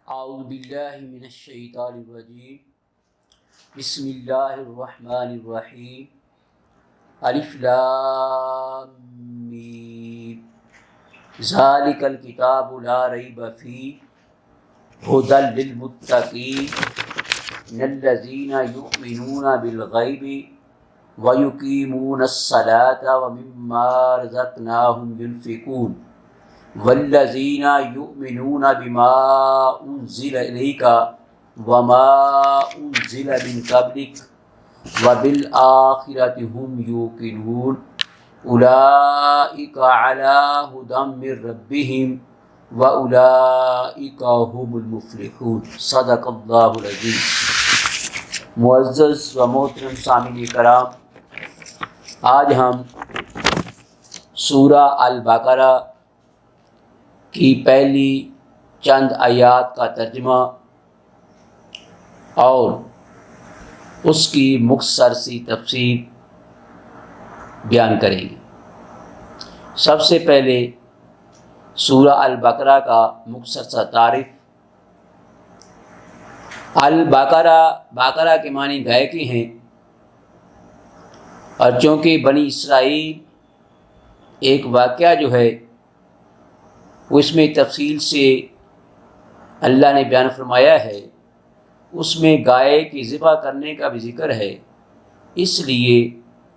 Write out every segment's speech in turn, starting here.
اعوذ باللہ من الشیطان الرجیم بسم اللہ الرحمن الرحیم الف لام میم ذالک الکتاب لا ریب فیہ ھدی للمتقین الذین یؤمنون بالغیب ویقیمون الصلاة ومما رزقناہم ينفقون والذین یؤمنون بما انزل الیک وما انزل من قبلک وبالآخرۃ هم یوقنون اولئک علی ھدی من ربہم واولئک هم المفلحون۔ صدق اللہ العظیم۔ معزز و محترم سامعین کرام، آج ہم سورہ البقرہ کی پہلی چند آیات کا ترجمہ اور اس کی مختصر سی تفسیر بیان کریں گے۔ سب سے پہلے سورہ البقرہ کا مختصر سا تعارف۔ بقرہ کے معنی گائے کے ہیں، اور چونکہ بنی اسرائیل ایک واقعہ جو ہے اس میں تفصیل سے اللہ نے بیان فرمایا ہے، اس میں گائے کی ذبح کرنے کا بھی ذکر ہے، اس لیے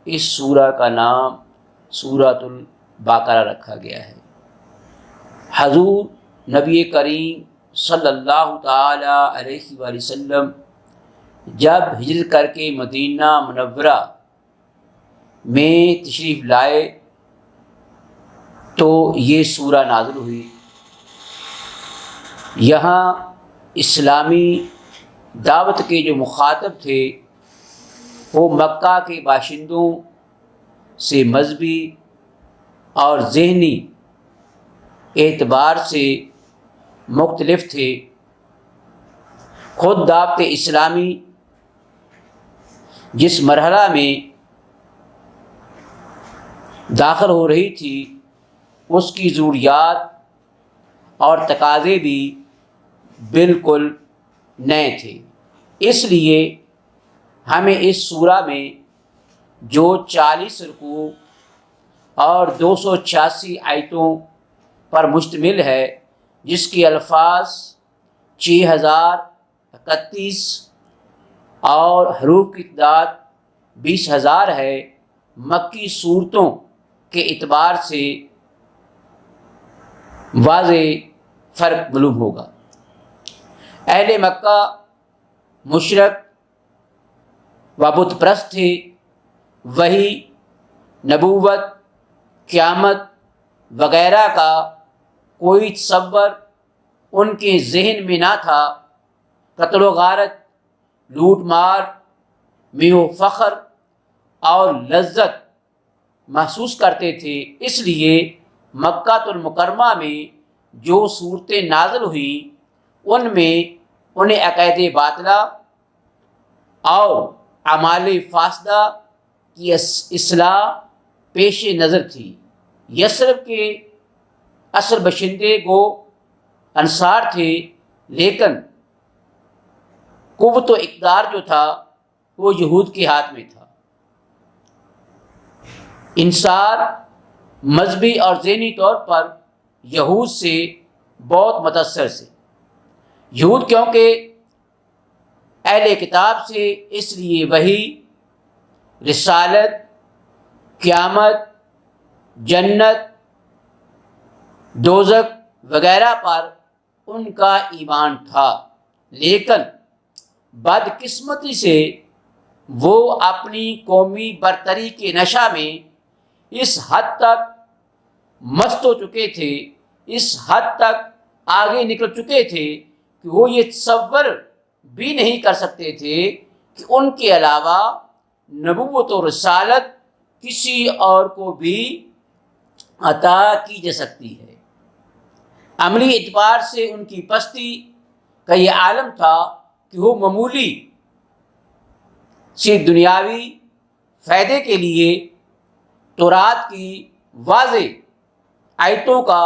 اس سورہ کا نام سورۃ البقرہ رکھا گیا ہے۔ حضور نبی کریم صلی اللہ تعالی علیہ وآلہ وسلم جب ہجرت کر کے مدینہ منورہ میں تشریف لائے تو یہ سورہ نازل ہوئی۔ یہاں اسلامی دعوت کے جو مخاطب تھے وہ مکہ کے باشندوں سے مذہبی اور ذہنی اعتبار سے مختلف تھے۔ خود دعوت اسلامی جس مرحلہ میں داخل ہو رہی تھی اس کی ضروریات اور تقاضے بھی بالکل نئے تھے، اس لیے ہمیں اس سورہ میں جو 40 رکوع اور 286 آیتوں پر مشتمل ہے، جس کے الفاظ 6031 اور حروف کی تعداد 20,000 ہے، مکی صورتوں کے اعتبار سے واضح فرق معلوم ہوگا۔ اہل مکہ مشرک و بت پرست تھے، وہی نبوت، قیامت وغیرہ کا کوئی تصور ان کے ذہن میں نہ تھا۔ قتل و غارت، لوٹ مار، میہ و فخر اور لذت محسوس کرتے تھے، اس لیے مکہ المکرمہ میں جو صورتیں نازل ہوئیں ان میں انہیں عقائد باطلہ اور اعمال فاسدہ کی اصلاح پیش نظر تھی۔ یثرب کے اصل باشندے گو انصار تھے، لیکن قوت و اقتدار جو تھا وہ یہود کے ہاتھ میں تھا۔ انصار مذہبی اور ذہنی طور پر یہود سے بہت متاثر سے، یہود کیونکہ اہل کتاب سے، اس لیے وحی، رسالت، قیامت، جنت، دوزخ وغیرہ پر ان کا ایمان تھا، لیکن بدقسمتی سے وہ اپنی قومی برتری کے نشہ میں اس حد تک مست ہو چکے تھے، اس حد تک آگے نکل چکے تھے کہ وہ یہ تصور بھی نہیں کر سکتے تھے کہ ان کے علاوہ نبوت و رسالت کسی اور کو بھی عطا کی جا سکتی ہے۔ عملی اعتبار سے ان کی پستی کا یہ عالم تھا کہ وہ معمولی صرف دنیاوی فائدے کے لیے تورات کی واضح آیتوں کا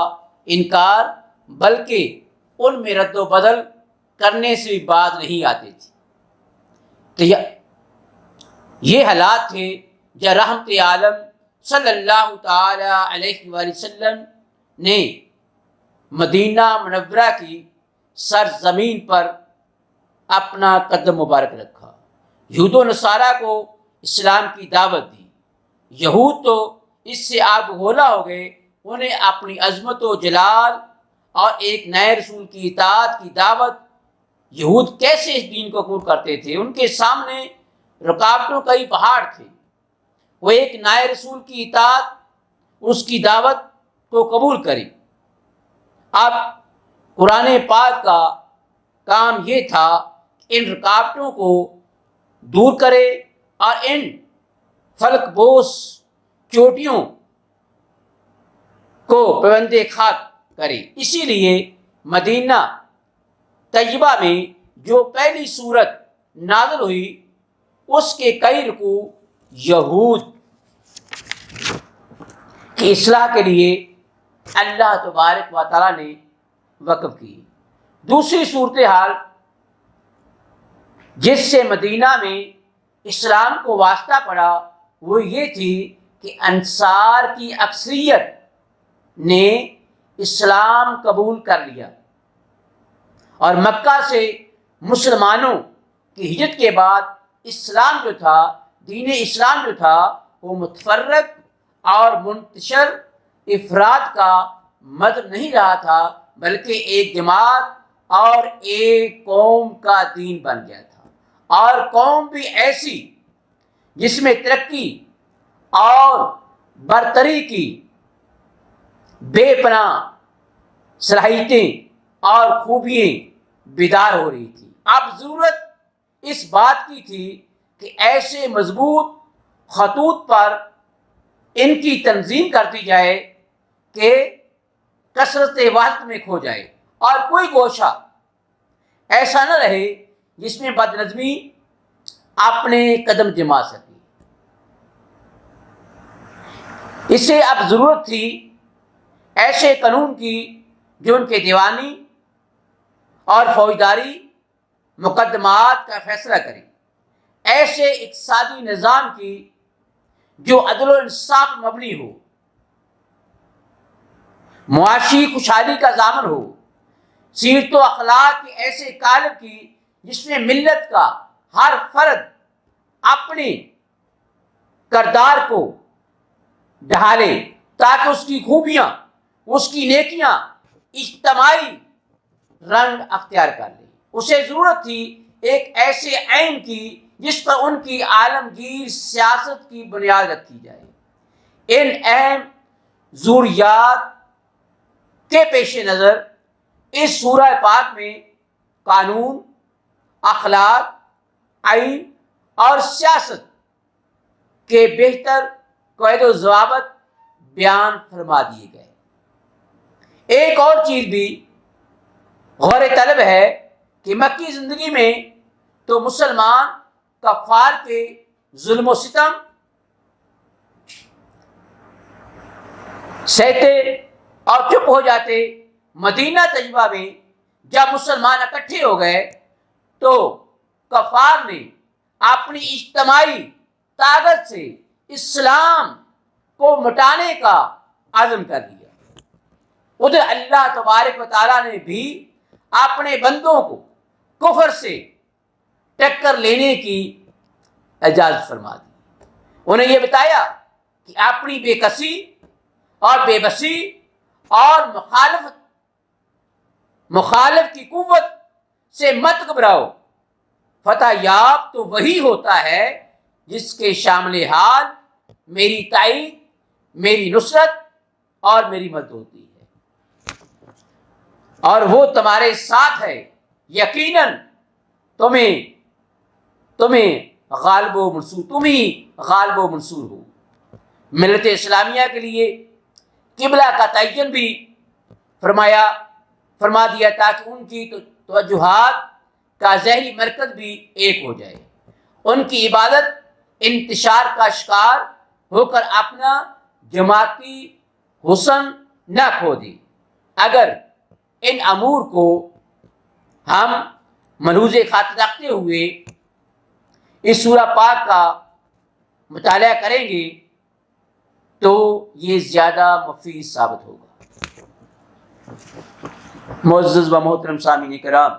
انکار، بلکہ ان میں رد و بدل کرنے سے بھی باز نہیں آتے تھے۔ تو یہ حالات تھے جب رحمت عالم صلی اللہ تعالی علیہ وآلہ وسلم نے مدینہ منورہ کی سرزمین پر اپنا قدم مبارک رکھا۔ یہود و نصارہ کو اسلام کی دعوت دی۔ یہود تو اس سے آگ بگولا ہو گئے، انہیں اپنی عظمت و جلال اور ایک نئے رسول کی اطاعت کی دعوت، یہود کیسے اس دین کو قبول کرتے تھے؟ ان کے سامنے رکاوٹوں کا ہی پہاڑ تھے۔ وہ ایک نئے رسول کی اطاعت، اس کی دعوت کو قبول کریں۔ اب قرآن پاک کا کام یہ تھا کہ ان رکاوٹوں کو دور کرے اور ان فلک بوس چوٹیوں کو پیوند خاک کرے۔ اسی لیے مدینہ طیبہ میں جو پہلی سورت نازل ہوئی، اس کے کئی رکوع یہود کی اصلاح کے لیے اللہ تبارک و تعالیٰ نے وقف کی۔ دوسری صورتحال جس سے مدینہ میں اسلام کو واسطہ پڑا وہ یہ تھی کہ انصار کی اکثریت نے اسلام قبول کر لیا، اور مکہ سے مسلمانوں کی ہجرت کے بعد اسلام جو تھا، دین اسلام جو تھا، وہ متفرق اور منتشر افراد کا مذہب نہیں رہا تھا، بلکہ ایک جماعت اور ایک قوم کا دین بن گیا تھا، اور قوم بھی ایسی جس میں ترقی اور برتری کی بے پناہ صلاحیتیں اور خوبیاں بیدار ہو رہی تھی۔ اب ضرورت اس بات کی تھی کہ ایسے مضبوط خطوط پر ان کی تنظیم کر دی جائے کہ کثرت وحدت میں کھو جائے، اور کوئی گوشہ ایسا نہ رہے جس میں بد نظمی اپنے قدم جما سکے۔ اسے اب ضرورت تھی ایسے قانون کی جو ان کے دیوانی اور فوجداری مقدمات کا فیصلہ کرے، ایسے اقتصادی نظام کی جو عدل و انصاف مبنی ہو، معاشی خوشحالی کا ضامن ہو، سیرت و اخلاق کے ایسے قالب کی جس میں ملت کا ہر فرد اپنے کردار کو ڈھالے تاکہ اس کی خوبیاں، اس کی نیکیاں اجتماعی رنگ اختیار کر لیں۔ اسے ضرورت تھی ایک ایسے آئین کی جس پر ان کی عالمگیر سیاست کی بنیاد رکھی جائے۔ ان اہم ضروریات کے پیش نظر اس سورہ پاک میں قانون، اخلاق، آئین اور سیاست کے بہتر قواعد و ضوابط بیان فرما دیے گئے۔ ایک اور چیز بھی غور طلب ہے کہ مکی زندگی میں تو مسلمان کفار کے ظلم و ستم سہتے اور چپ ہو جاتے، مدینہ طیبہ میں جب مسلمان اکٹھے ہو گئے تو کفار نے اپنی اجتماعی طاقت سے اسلام کو مٹانے کا عزم کر لیا۔ ادھر اللہ تبارک و تعالیٰ نے بھی اپنے بندوں کو کفر سے ٹکر لینے کی اجازت فرما دی۔ انہیں یہ بتایا کہ اپنی بے کسی اور بے بسی اور مخالف کی قوت سے مت گھبراؤ، فتح یاب تو وہی ہوتا ہے جس کے شامل حال میری تائید، میری نصرت اور میری مدد ہوتی ہے، اور وہ تمہارے ساتھ ہے، یقیناً تمہیں غالب و منصور، تم ہی غالب و منصور ہو۔ ملت اسلامیہ کے لیے قبلہ کا تعین بھی فرما دیا تاکہ ان کی توجہات کا ذہنی مرکز بھی ایک ہو جائے، ان کی عبادت انتشار کا شکار ہو کر اپنا جماعتی حسن نہ کھو دے۔ اگر ان امور کو ہم ملحوظ خاطر رکھتے ہوئے اس سورہ پاک کا مطالعہ کریں گے تو یہ زیادہ مفید ثابت ہوگا۔ معزز و محترم سامعین کرام،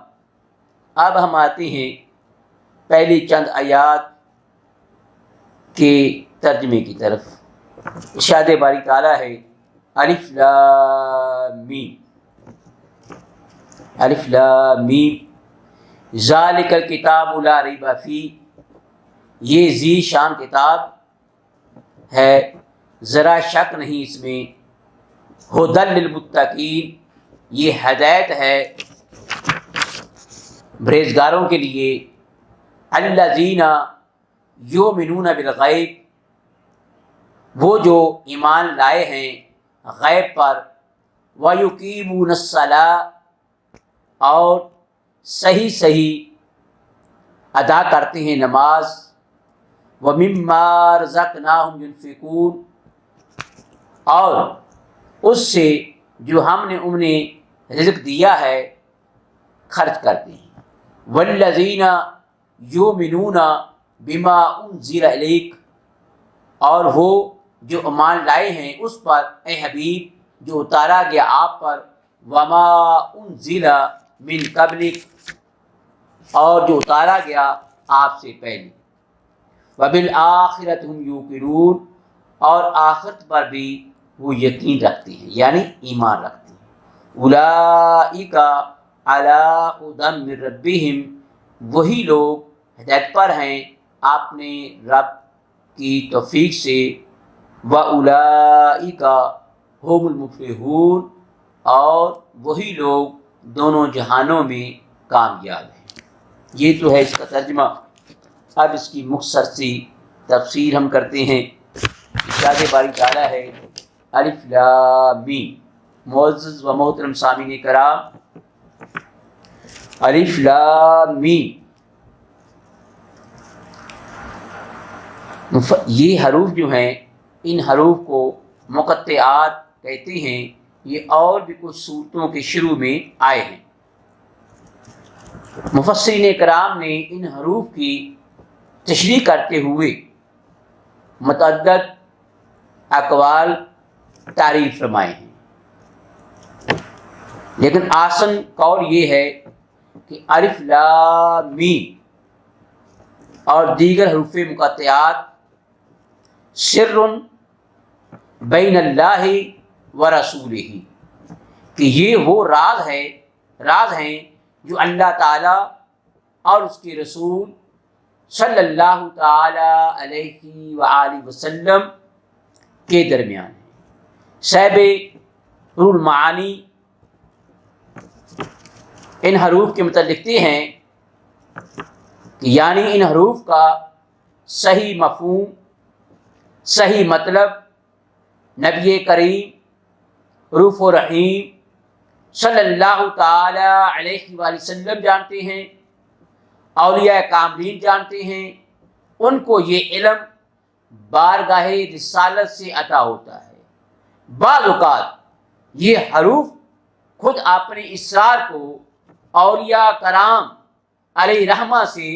اب ہم آتے ہیں پہلی چند آیات کے ترجمے کی طرف۔ ارشاد باری تعالیٰ ہے الف لام میم، الف لام میم ذالک الکتاب لا ریب فیہ، یہ ذی شان کتاب ہے، ذرا شک نہیں اس میں، ھدی للمتقین، یہ ہدایت ہے پرہیزگاروں کے لیے، الذین یؤمنون بالغیب، وہ جو ایمان لائے ہیں غیب پر، ویقیمون الصلاۃ، اور صحیح صحیح ادا کرتے ہیں نماز، ومما رزقناہم ینفقون، اور اس سے جو ہم نے انہیں رزق دیا ہے خرچ کرتے ہیں، والذین یؤمنون بما انزل الیک، اور وہ جو ایمان لائے ہیں اس پر اے حبیب جو اتارا گیا آپ پر، وما انزل من قبلک، اور جو اتارا گیا آپ سے پہلے، وبالآخرۃ ھم یوقنون، اور آخرت پر بھی وہ یقین رکھتے ہیں یعنی ایمان رکھتے ہیں، اولئک علی ھدی من ربہم، وہی لوگ ہدایت پر ہیں اپنے رب کی توفیق سے، وَأُولَئِكَ هُمُ الْمُفْلِحُونَ، اور وہی لوگ دونوں جہانوں میں کامیاب ہیں۔ یہ تو ہے اس کا ترجمہ۔ اب اس کی مختصر سی تفسیر ہم کرتے ہیں۔ ارشاد باری تعالیٰ ہے الف لام میم۔ معزز و محترم سامعین کرام، الف لام میم یہ حروف جو ہیں، ان حروف کو مقطعات کہتے ہیں، یہ اور بھی کچھ صورتوں کے شروع میں آئے ہیں۔ مفسرین کرام نے ان حروف کی تشریح کرتے ہوئے متعدد اقوال تعریف فرمائے ہیں، لیکن آسن قول یہ ہے کہ الف لام میم اور دیگر حروف مقطعات سر بین اللہ و رسولہ، کہ یہ وہ راز ہیں جو اللہ تعالیٰ اور اس کے رسول صلی اللہ تعالی علیہ وآلہ وسلم کے درمیان ہے۔ صاحب روح المعانی ان حروف کے متعلق لکھتے ہیں کہ یعنی ان حروف کا صحیح مفہوم، صحیح مطلب نبی کریم رؤوف رحیم صلی اللہ تعالی علیہ وآلہ وسلم جانتے ہیں، اولیاء کاملین جانتے ہیں، ان کو یہ علم بارگاہ رسالت سے عطا ہوتا ہے۔ بعض اوقات یہ حروف خود اپنے اسرار کو اولیاء کرام علیہ رحمہ سے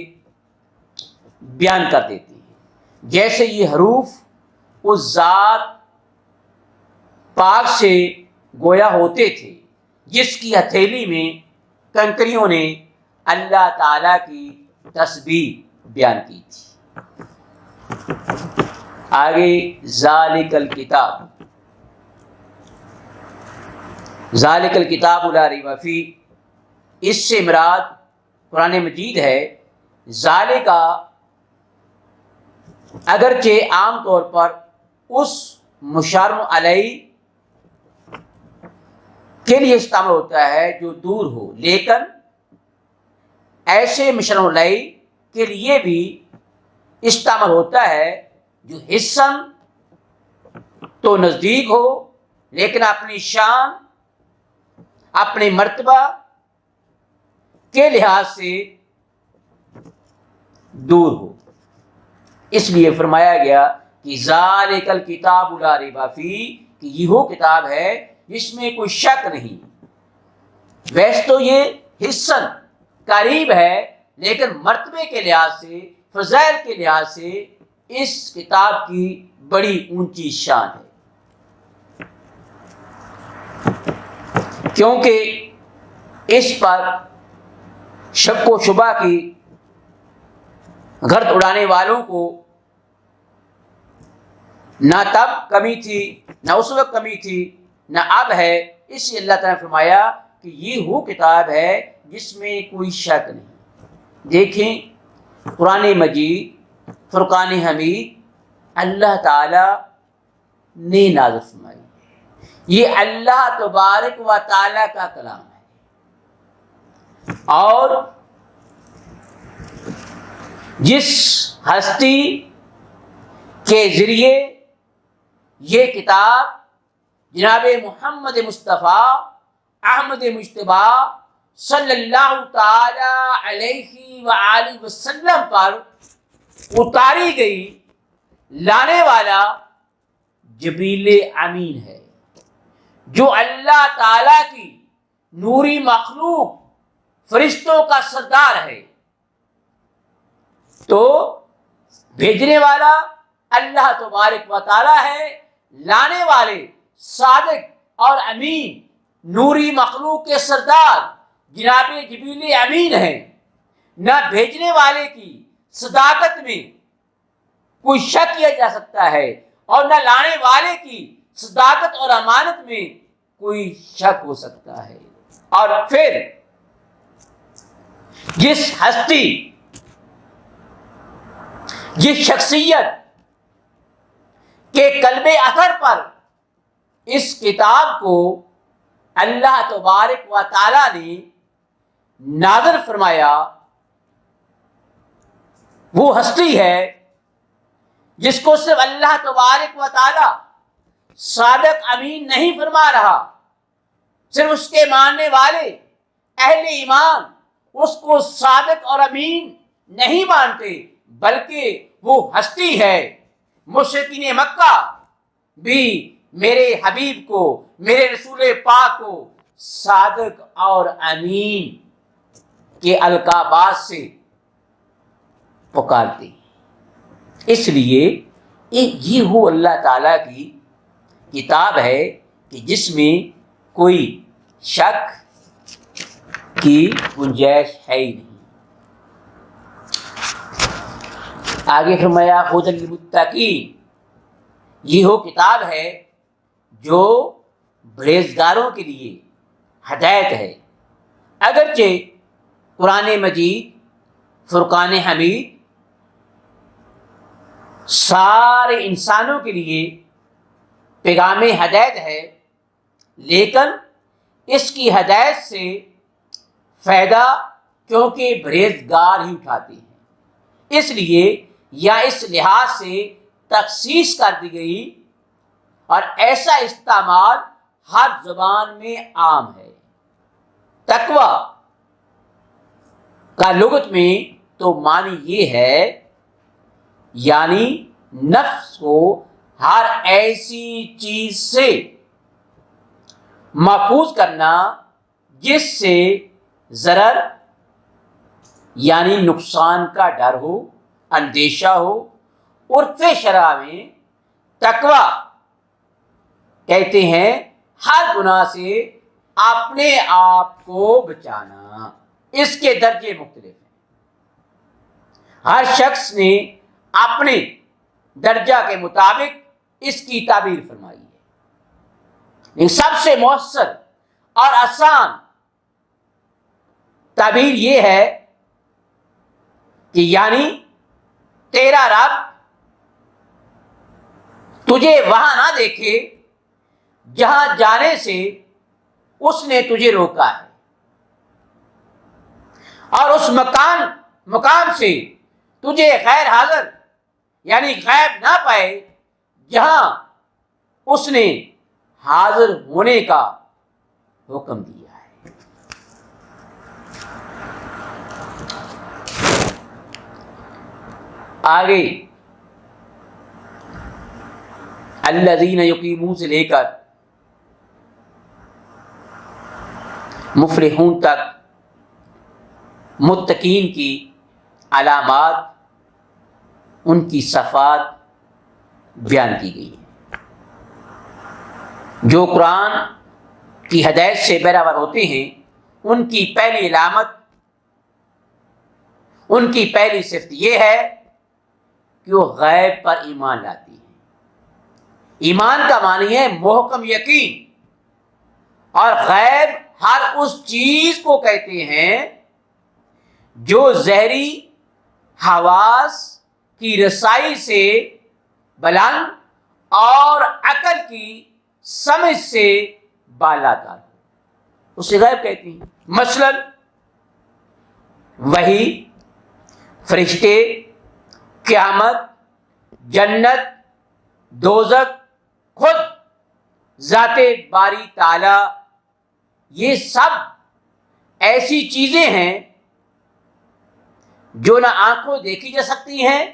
بیان کر دیتے ہیں، جیسے یہ حروف اس ذات پاک سے گویا ہوتے تھے جس کی ہتھیلی میں کنکریوں نے اللہ تعالیٰ کی تسبیح بیان کی تھی۔ آگے ذالک الکتاب، ذالک الکتاب لا ریب فیہ، اس سے مراد قرآن مجید ہے۔ ذالکا اگرچہ عام طور پر اس مشار علیہ کے لیے استعمال ہوتا ہے جو دور ہو، لیکن ایسے مشار علیہ کے لیے بھی استعمال ہوتا ہے جو حصن تو نزدیک ہو لیکن اپنی شان، اپنے مرتبہ کے لحاظ سے دور ہو۔ اس لیے فرمایا گیا کہ ذالک الکتاب لا ریب فیہ، کہ یہ وہ کتاب ہے جس میں کوئی شک نہیں۔ ویسے تو یہ حصن قریب ہے، لیکن مرتبے کے لحاظ سے، فضائل کے لحاظ سے اس کتاب کی بڑی اونچی شان ہے، کیونکہ اس پر شک و شبہ کی گرد اڑانے والوں کو نہ تب کمی تھی، نہ اس وقت کمی تھی، نہ اب ہے۔ اس لیے اللہ تعالیٰ نے فرمایا کہ یہ وہ کتاب ہے جس میں کوئی شک نہیں۔ دیکھیں قرآن مجید، فرقان حمید اللہ تعالیٰ نے نازل فرمائی، یہ اللہ تبارک و تعالیٰ کا کلام ہے، اور جس ہستی کے ذریعے یہ کتاب جناب محمد مصطفیٰ احمد مجتبی صلی اللہ تعالی علیہ وآلہ وسلم پر اتاری گئی، لانے والا جبریل امین ہے، جو اللہ تعالی کی نوری مخلوق فرشتوں کا سردار ہے۔ تو بھیجنے والا اللہ تبارک و تعالی ہے، لانے والے صادق اور امین نوری مخلوق کے سردار جناب جبریل امین ہیں۔ نہ بھیجنے والے کی صداقت میں کوئی شک کیا جا سکتا ہے، اور نہ لانے والے کی صداقت اور امانت میں کوئی شک ہو سکتا ہے۔ اور پھر جس ہستی، جس شخصیت کے قلب اثر پر اس کتاب کو اللہ تبارک و تعالیٰ نے نازل فرمایا، وہ ہستی ہے جس کو صرف اللہ تبارک و تعالیٰ صادق امین نہیں فرما رہا، صرف اس کے ماننے والے اہل ایمان اس کو صادق اور امین نہیں مانتے، بلکہ وہ ہستی ہے۔ مشرکین مکہ بھی میرے حبیب کو، میرے رسول پاک کو صادق اور امین کے القابات سے پکارتے ہیں۔ اس لیے یہ وہ اللہ تعالیٰ کی کتاب ہے کہ جس میں کوئی شک کی گنجائش ہے ہی نہیں۔ آگے فرمایا ہدی للمتقین، یہ وہ کتاب ہے جو پرہیزگاروں کے لیے ہدایت ہے۔ اگرچہ قرآن مجید، فرقان حمید سارے انسانوں کے لیے پیغام ہدایت ہے، لیکن اس کی ہدایت سے فائدہ کیونکہ پرہیزگار ہی اٹھاتے ہیں، اس لیے یا اس لحاظ سے تخصیص کر دی گئی، اور ایسا استعمال ہر زبان میں عام ہے۔ تقویٰ کا لغت میں تو معنی یہ ہے، یعنی نفس کو ہر ایسی چیز سے محفوظ کرنا جس سے ضرر یعنی نقصان کا ڈر ہو، اندیشہ ہو۔ عرف شرع میں تقویٰ کہتے ہیں ہر گناہ سے اپنے آپ کو بچانا۔ اس کے درجے مختلف ہیں، ہر شخص نے اپنے درجہ کے مطابق اس کی تعبیر فرمائی ہے، لیکن سب سے مؤثر اور آسان تعبیر یہ ہے کہ یعنی تیرا رب تجھے وہاں نہ دیکھے جہاں جانے سے اس نے تجھے روکا ہے، اور اس مقام سے تجھے غیر حاضر یعنی غائب نہ پائے جہاں اس نے حاضر ہونے کا حکم دیا ہے۔ آگے الذین یقیمون سے لے کر مفلحون تک متقین کی علامات، ان کی صفات بیان کی گئی ہیں۔ جو قرآن کی ہدایت سے برابر ہوتے ہیں، ان کی پہلی علامت، ان کی پہلی صفت یہ ہے کہ وہ غیب پر ایمان لاتی ہیں۔ ایمان کا معنی ہے محکم یقین، اور غیب ہر اس چیز کو کہتے ہیں جو ظاہری حواس کی رسائی سے بلند اور عقل کی سمجھ سے بالاتر ہو، اسے غیب کہتے ہیں۔ مثلا وحی، فرشتے، قیامت، جنت، دوزخ، خود ذات باری تعالی، یہ سب ایسی چیزیں ہیں جو نہ آنکھوں دیکھی جا سکتی ہیں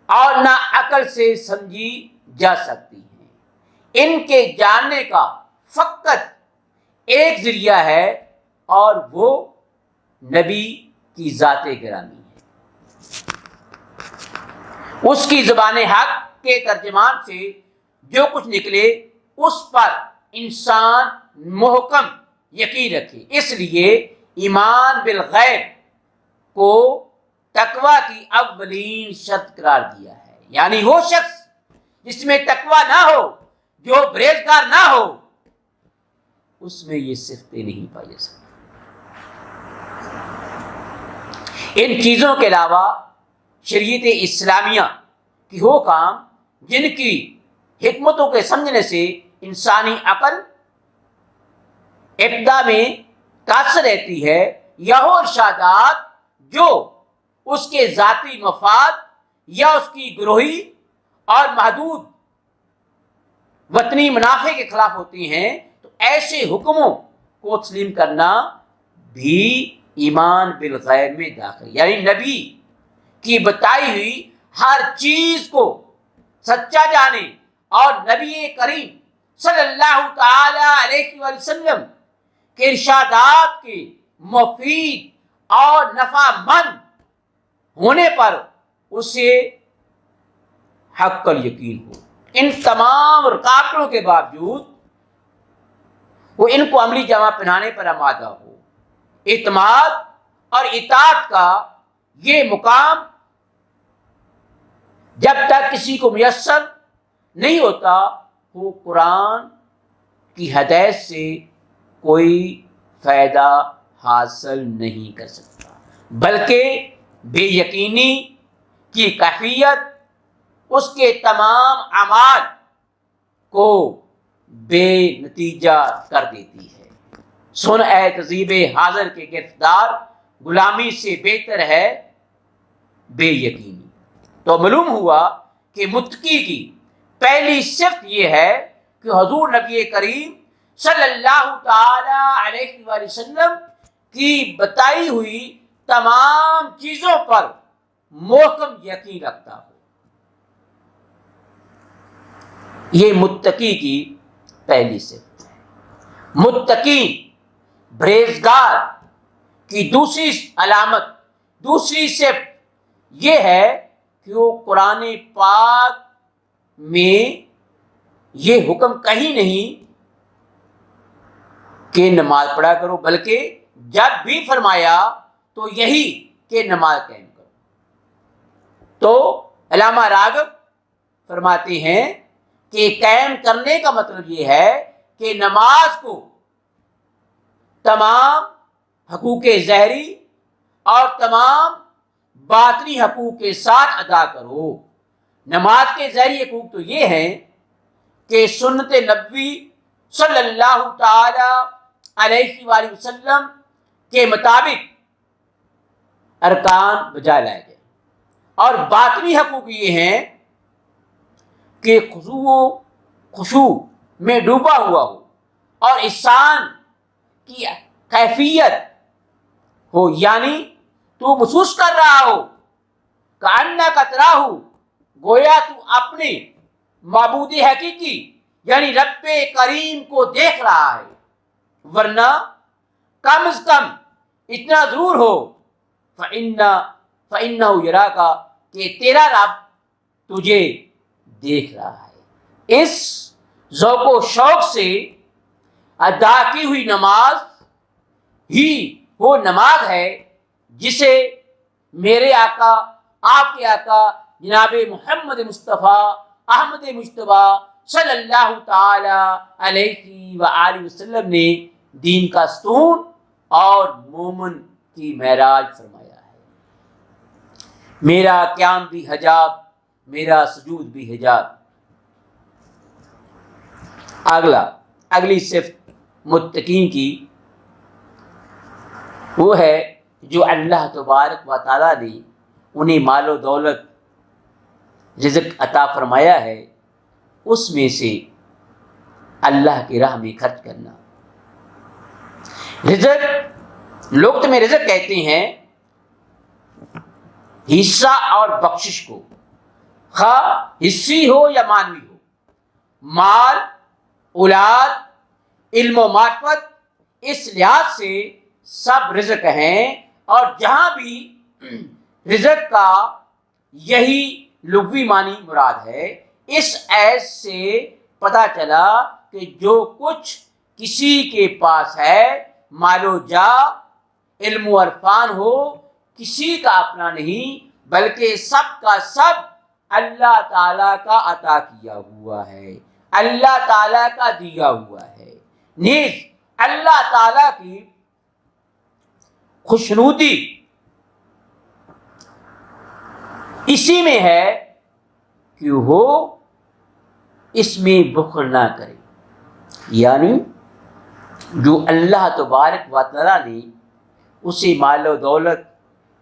اور نہ عقل سے سمجھی جا سکتی ہیں۔ ان کے جاننے کا فقط ایک ذریعہ ہے، اور وہ نبی کی ذات گرامی ہے۔ اس کی زبان حق کے ترجمان سے جو کچھ نکلے اس پر انسان محکم یقین رکھے۔ اس لیے ایمان بالغیب کو تقوی کی اولین شرط قرار دیا ہے، یعنی وہ شخص جس میں تقوی نہ ہو، جو پرہیزگار نہ ہو، اس میں یہ صفتیں نہیں پائی جا سکتی۔ ان چیزوں کے علاوہ شریعت اسلامیہ کی وہ کام جن کی حکمتوں کے سمجھنے سے انسانی عقل ابتدا میں تاثر رہتی ہے، یا وہ ارشادات جو اس کے ذاتی مفاد یا اس کی گروہی اور محدود وطنی منافع کے خلاف ہوتی ہیں، تو ایسے حکموں کو تسلیم کرنا بھی ایمان بالغیب میں داخل، یعنی نبی کی بتائی ہوئی ہر چیز کو سچا جانے، اور نبی کریم صلی اللہ تعالی علیہ وآلہ وسلم کے ارشادات کے مفید اور نفع مند ہونے پر اسے حق الیقین ہو۔ ان تمام رکاوٹوں کے باوجود وہ ان کو عملی جامہ پہنانے پر آمادہ ہو۔ اعتماد اور اطاعت کا یہ مقام جب تک کسی کو میسر نہیں ہوتا، وہ قرآن کی ہدایت سے کوئی فائدہ حاصل نہیں کر سکتا، بلکہ بے یقینی کی کیفیت اس کے تمام اعمال کو بے نتیجہ کر دیتی ہے۔ سن اے تہذیب حاضر کے گرفتار، غلامی سے بہتر ہے بے یقینی۔ تو معلوم ہوا کہ متقی کی پہلی صفت یہ ہے کہ حضور نبی کریم صلی اللہ تعالی علیہ وآلہ وسلم کی بتائی ہوئی تمام چیزوں پر محکم یقین رکھتا ہو۔ یہ متقی کی پہلی صفت ہے۔ متقی پرہیزگار کی دوسری علامت، دوسری صفت یہ ہے کہ وہ قرآن پاک میں یہ حکم کہیں نہیں کہ نماز پڑھا کرو، بلکہ جب بھی فرمایا تو یہی کہ نماز قائم کرو۔ تو علامہ راغب فرماتے ہیں کہ قائم کرنے کا مطلب یہ ہے کہ نماز کو تمام حقوق ظاہری اور تمام باطنی حقوق کے ساتھ ادا کرو۔ نماز کے ظاہری حقوق تو یہ ہیں کہ سنت نبوی صلی اللہ تعالی علیہ وآلہ وسلم کے مطابق ارکان بجا لائے گئے، اور باطنی حقوق یہ ہیں کہ خشوع میں ڈوبا ہوا ہو اور احسان کی کیفیت ہو، یعنی تو محسوس کر رہا ہو کأنک تراہ، گویا تو اپنے معبود حقیقی یعنی رب کریم کو دیکھ رہا ہے، ورنہ کم از کم اتنا ضرور ہو فَإِنَّهُ يَرَاكَ کہ تیرا رب تجھے دیکھ رہا ہے۔ اس ذوق و شوق سے ادا کی ہوئی نماز ہی وہ نماز ہے جسے میرے آقا، آپ کے آقا جناب محمد مصطفیٰ احمد مجتبیٰ صلی اللہ تعالی علیہ وآلہ وسلم نے دین کا ستون اور مومن کی معراج فرمایا ہے۔ میرا قیام بھی حجاب، میرا سجود بھی حجاب۔ اگلی صفت متقین کی وہ ہے جو اللہ تبارک و تعالیٰ نے انہیں مال و دولت رزق عطا فرمایا ہے اس میں سے اللہ کی راہ میں خرچ کرنا۔ رزق لوگ تمہیں رزق کہتے ہیں حصہ اور بخشش کو، خواہ حصی ہو یا مانوی ہو۔ مال، اولاد، علم و معرفت اس لحاظ سے سب رزق ہیں، اور جہاں بھی رزق کا یہی لغوی معنی مراد ہے۔ اس ایس سے پتہ چلا کہ جو کچھ کسی کے پاس ہے، مال و جاہ، علم و عرفان ہو، کسی کا اپنا نہیں بلکہ سب کا سب اللہ تعالیٰ کا عطا کیا ہوا ہے، اللہ تعالیٰ کا دیا ہوا ہے۔ نیز اللہ تعالیٰ کی خوشنودی اسی میں ہے کہ وہ اس میں بخل نہ کرے، یعنی جو اللہ تبارک و تعالیٰ نے اسے مال و دولت،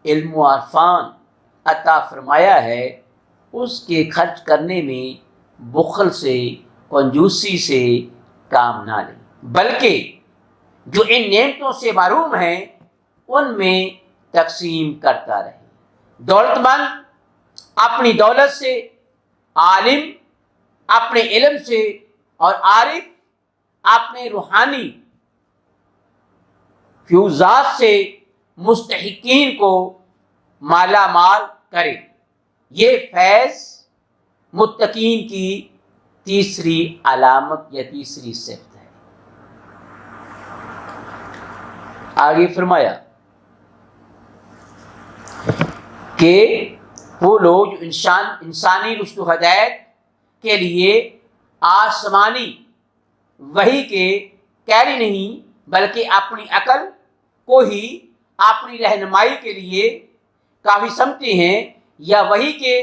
علم و عرفان عطا فرمایا ہے، اس کے خرچ کرنے میں بخل سے، کنجوسی سے کام نہ لے، بلکہ جو ان نعمتوں سے محروم ہیں ان میں تقسیم کرتا رہے۔ دولت مند اپنی دولت سے، عالم اپنے علم سے، اور عارف اپنے روحانی فیوزات سے مستحقین کو مالا مال کرے۔ یہ فیض متقین کی تیسری علامت یا تیسری صفت ہے۔ آگے فرمایا کہ وہ لوگ جو انسانی رشد و ہدایت کے لیے آسمانی وحی کے قائل نہیں بلکہ اپنی عقل کو ہی اپنی رہنمائی کے لیے کافی سمجھتے ہیں، یا وحی کے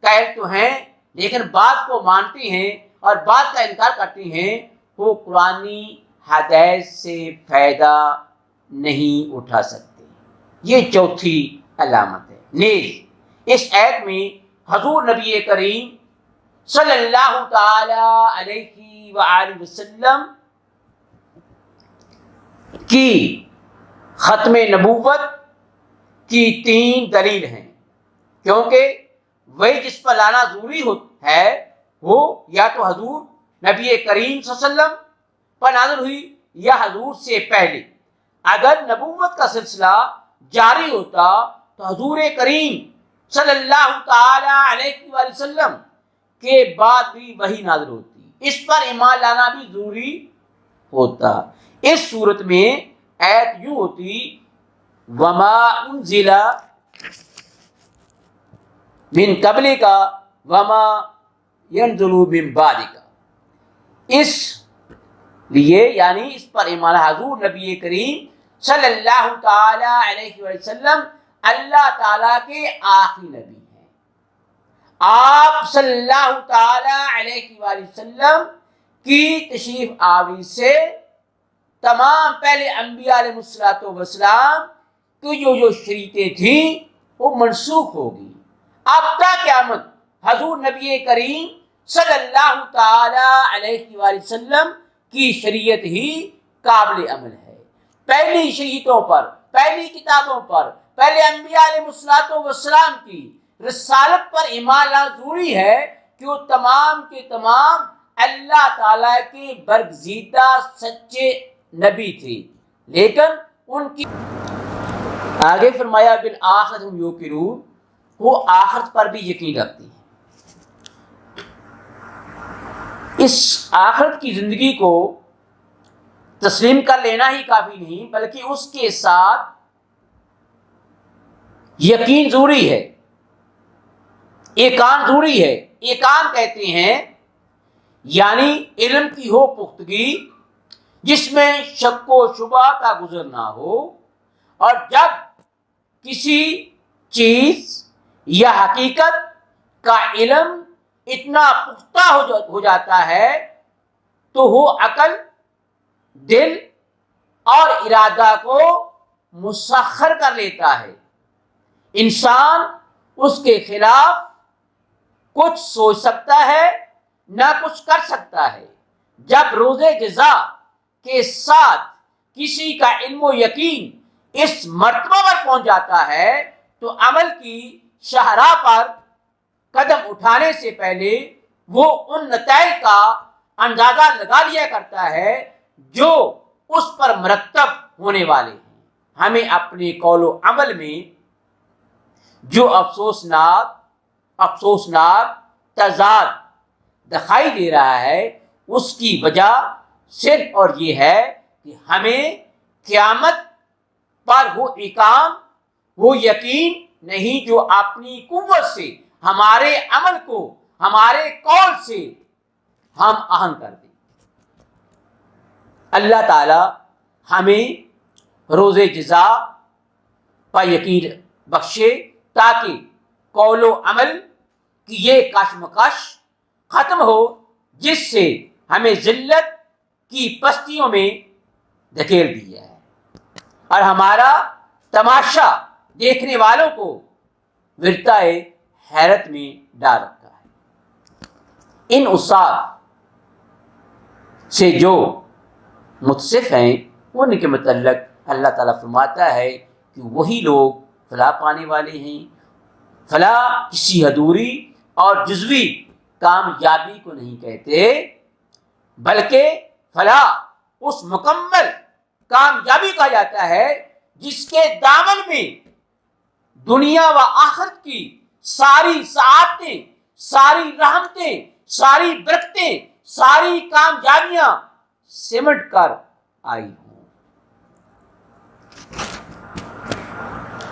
قائل تو ہیں لیکن بات کو مانتے ہیں اور بات کا انکار کرتے ہیں، وہ قرآنی ہدایت سے فائدہ نہیں اٹھا سکتے۔ یہ چوتھی علامت ہے۔ نیز اس آیت میں حضور نبی کریم صلی اللہ تعالی علیہ وآلہ وسلم کی ختم نبوت کی 3 دلیل ہیں، کیونکہ وہی جس پر لانا ضروری ہے وہ یا تو حضور نبی کریم صلی اللہ علیہ وسلم پر نازل ہوئی یا حضور سے پہلے۔ اگر نبوت کا سلسلہ جاری ہوتا تو حضور کریم صلی اللہ تعالی علیہ وآلہ وسلم کے بعد بھی وہی نازل ہوتی، اس پر ایمان لانا بھی ضروری ہوتا۔ اس صورت میں آیت یوں ہوتی وما انزل من قبل کا وما ينزل من بعد کا، اس لیے یعنی اس پر ایمان حضور نبی کریم صلی اللہ تعالی علیہ وسلم اللہ تعالیٰ کے آخری نبی ہیں۔ آپ صلی اللہ تعالی علیہ وآلہ وسلم کی تشریف آوری سے تمام پہلے انبیاء علیہ السلام کی جو شریعتیں تھیں وہ منسوخ ہو گئی۔ اب تا قیامت حضور نبی کریم صلی اللہ تعالی علیہ وآلہ وسلم کی شریعت ہی قابل عمل ہے۔ پہلی شریعتوں پر، پہلی کتابوں پر، پہلے انبیاء علیہ السلام کی رسالت پر ایمان لانا ضروری ہے کہ وہ تمام کے تمام اللہ تعالیٰ کے برگزیدہ سچے نبی تھے، لیکن ان کی آگے فرمایا بالآخرۃ هم یوقنون، وہ آخرت پر بھی یقین رکھتے ہیں۔ اس آخرت کی زندگی کو تسلیم کر لینا ہی کافی نہیں، بلکہ اس کے ساتھ یقین ضروری ہے، ایقان ضروری ہے۔ ایقان کہتے ہیں یعنی علم کی ہو پختگی، جس میں شک و شبہ کا گزر نہ ہو، اور جب کسی چیز یا حقیقت کا علم اتنا پختہ ہو جاتا ہے تو وہ عقل، دل اور ارادہ کو مسخر کر لیتا ہے۔ انسان اس کے خلاف کچھ سوچ سکتا ہے، نہ کچھ کر سکتا ہے۔ جب روز جزا کے ساتھ کسی کا علم و یقین اس مرتبہ پر پہنچ جاتا ہے تو عمل کی شاہراہ پر قدم اٹھانے سے پہلے وہ ان نتائج کا اندازہ لگا لیا کرتا ہے جو اس پر مرتب ہونے والے ہیں۔ ہمیں اپنے قول و عمل میں جو افسوسناک تضاد دکھائی دے رہا ہے، اس کی وجہ صرف اور یہ ہے کہ ہمیں قیامت پر وہ ایقان، وہ یقین نہیں جو اپنی قوت سے ہمارے عمل کو ہمارے قول سے ہم آہنگ کر دیں۔ اللہ تعالی ہمیں روز جزا پر یقین بخشے تاکہ قول و عمل کی یہ کشمکش ختم ہو، جس سے ہمیں ذلت کی پستیوں میں دھکیل دیا ہے اور ہمارا تماشا دیکھنے والوں کو ورتائے حیرت میں ڈال رکھا ہے۔ ان اوصاف سے جو متصف ہیں ان کے متعلق اللہ تعالیٰ فرماتا ہے کہ وہی لوگ فلاح پانے والے ہیں۔ فلاح کسی ادھوری اور جزوی کامیابی کو نہیں کہتے، بلکہ فلاح اس مکمل کامیابی کہا جاتا ہے جس کے دامن میں دنیا و آخرت کی ساری سعادتیں، ساری رحمتیں، ساری برکتیں، ساری کامیابیاں سمٹ کر آئی ہوں۔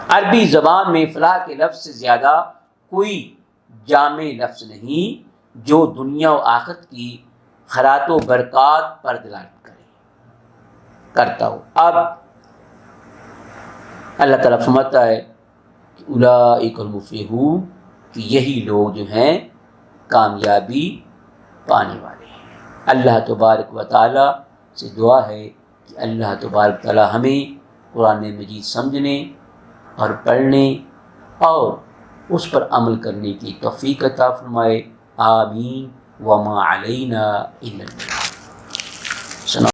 عربی زبان میں فلاح کے لفظ سے زیادہ کوئی جامع لفظ نہیں جو دنیا و آخرت کی خیرات و برکات پر دلالت کرتا ہو۔ اب اللہ تعالیٰ فرماتا ہے کہ اولئک المفلحون، کہ یہی لوگ جو ہیں کامیابی پانے والے ہیں۔ اللہ تبارک و تعالیٰ سے دعا ہے کہ اللہ تبارک و تعالیٰ ہمیں قرآن مجید سمجھنے اور پڑھنے اور اس پر عمل کرنے کی توفیق عطا فرمائے۔ آمین۔ وما علینا الا البلاغ۔